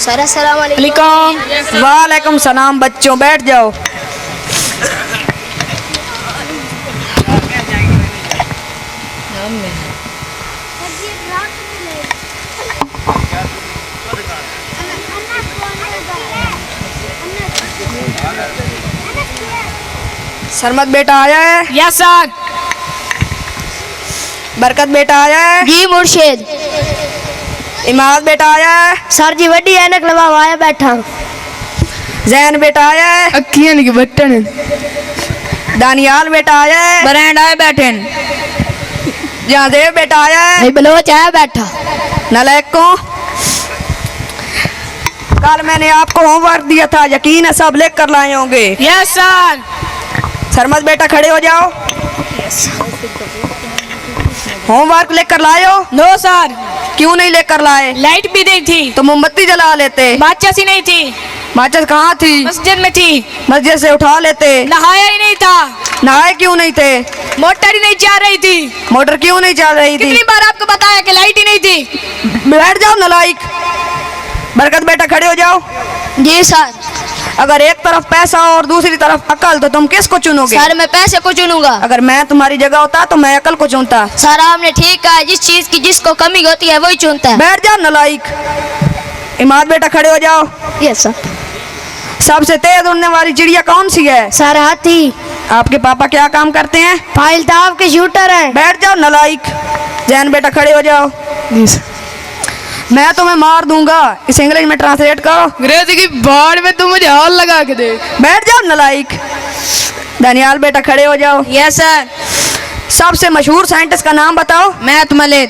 Sir अस्सलाम वालेकुम। वालेकुम सलाम। बच्चों बैठ जाओ। सरमत बेटा आया है? Yes sir. बरकत बेटा आया है? जी मुर्शिद। इमाद बेटा आया है? सर जी वड्डी ऐनक लगा आया बैठा। जैन बेटा आया है? अखियां के बटन। दानियाल बेटा आया है? ब्रांड आए बैठे। जहादेव बेटा आया है? भाई बलोच आया बैठा। नलायक को कल मैंने आपको होमवर्क दिया था, यकीन है सब लेकर लाए होंगे। Yes sir. सरमत बेटा खड़े हो जाओ। होमवर्क लेकर लाए हो? No sir. क्यों नहीं लेकर लाए? लाइट भी नहीं थी तो मोमबत्ती जला लेते। माचिस ही नहीं थी। माचिस कहाँ थी? मस्जिद में थी। मस्जिद से उठा लेते। नहाया ही नहीं था। नहाए क्यों नहीं थे? मोटर ही नहीं चल रही थी। मोटर क्यों नहीं चल रही थी? कितनी बार आपको बताया कि लाइट ही नहीं थी। बैठ जाओ नलायक। बरकत बेटा खड़े हो जाओ। जी सर। अगर एक तरफ पैसा और दूसरी तरफ अकल तो तुम किसको चुनोगे? सर मैं पैसे को चुनूंगा। अगर मैं तुम्हारी जगह होता तो मैं अकल को चुनता। सर आपने ठीक कहा, जिस चीज की जिसको कमी होती है वही चुनता है। बैठ जाओ नलायक। इमाद बेटा खड़े हो जाओ। Yes sir. सबसे तेज उड़ने वाली चिड़िया कौन सी है? सर हाथी। आपके पापा क्या काम करते हैं? फाइल ताब के शूटर है। बैठ जाओ नलायक। जैन बेटा खड़े हो जाओ। मैं तुम्हें मार दूंगा, इस इंग्लिश में ट्रांसलेट करो। अंग्रेजी की बाढ़ में तुम मुझे हाल लगा के दे। बैठ जाओ नलायक। दानियाल बेटा खड़े हो जाओ। Yes sir. सबसे मशहूर साइंटिस्ट का नाम बताओ। मैथ मलिक।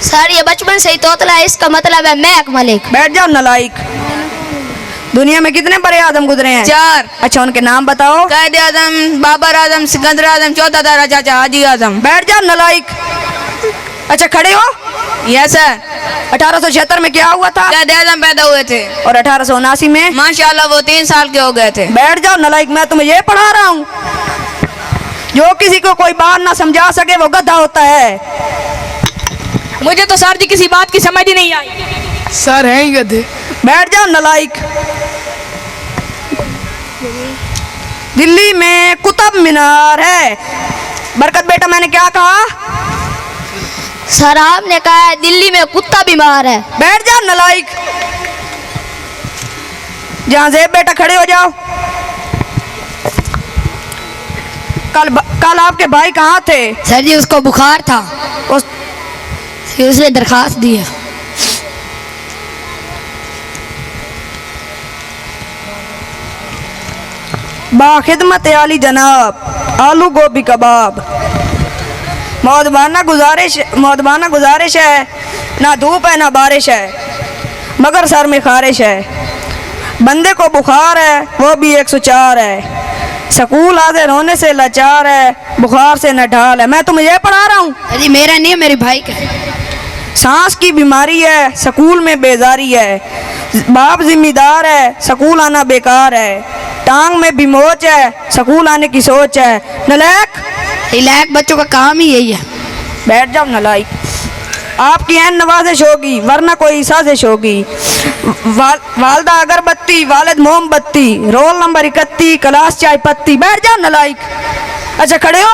सर ये बचपन से ही तोतला है, इसका मतलब है मैक मलिक। बैठ जाओ नलायक। दुनिया में कितने बड़े आदम गुजरे हैं? 4। अच्छा उनके नाम बताओ। कायद आजम, बाबर आजम, सिकंदर आजम, चौथा दारा चाचा हाजी आजम। बैठ जाओ नलायक। अच्छा खड़े हो। Yes sir. 1876 में क्या हुआ था? कायद आजम पैदा हुए थे और 1879 में? माशाल्लाह वो 3 साल के हो गए थे। बैठ जाओ नलायक। मैं तुम्हें ये पढ़ा रहा हूँ। जो किसी को कोई बात ना समझा सके वो गधा होता है। मुझे तो सर जी किसी बात की समझ ही नहीं आई। सर है ही गधे। बैठ जाओ नलायक। दिल्ली में कुतुब मीनार है। बरकत बेटा मैंने क्या कहा? सर आपने कहा है दिल्ली में कुत्ता बीमार है। बैठ जाओ नलायक। जहां जेब बेटा खड़े हो जाओ। कल आपके भाई कहाँ थे? सर जी उसको बुखार था, उसने दरखास्त दी है। बाखिदमत आली जनाब, आलू गोभी कबाब। मौदबाना गुजारिश है, ना धूप है ना बारिश है, मगर सर में खारिश है। बंदे को बुखार है वो भी 104 है। स्कूल हाजिर होने से लाचार है, बुखार से न ढाल है। मैं तुम्हें ये पढ़ा रहा हूँ। अरे मेरा नहीं है, मेरे भाई का। सांस की बीमारी है, स्कूल में बेजारी है, बाप जिम्मेदार है, स्कूल आना बेकार है, टांग में भी मोच है, स्कूल आने की सोच है। नलायक। इलाक बच्चों का काम ही यही है। बैठ जाओ नलायक। आपकी ऐन नवाजिश होगी वरना कोई साजिश होगी। वालदा अगरबत्ती, वालिद मोमबत्ती, रोल नंबर 31, क्लास चाय पत्ती। बैठ जाओ नलायक। अच्छा खड़े हो।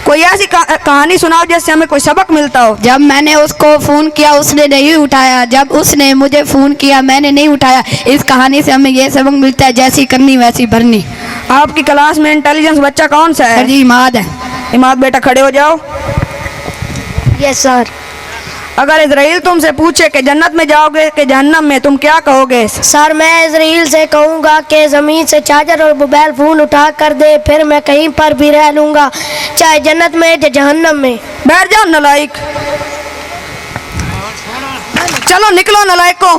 कोई ऐसी कहानी सुनाओ जिससे हमें कोई सबक मिलता हो। जब मैंने उसको फोन किया उसने नहीं उठाया, जब उसने मुझे फोन किया मैंने नहीं उठाया। इस कहानी से हमें ये सबक मिलता है, जैसी करनी वैसी भरनी। आपकी क्लास में इंटेलिजेंस बच्चा कौन सा है? जी इमाद है। इमाद बेटा खड़े हो जाओ। Yes sir. अगर इजराइल तुमसे पूछे कि जन्नत में जाओगे कि जहन्नम में, तुम क्या कहोगे? सर मैं इजराइल से कहूँगा कि ज़मीन से चार्जर और मोबाइल फ़ोन उठा कर दे, फिर मैं कहीं पर भी रह लूँगा, चाहे जन्नत में या जहन्नम में। बैठ जाओ नलायक। चलो निकलो नलायक को।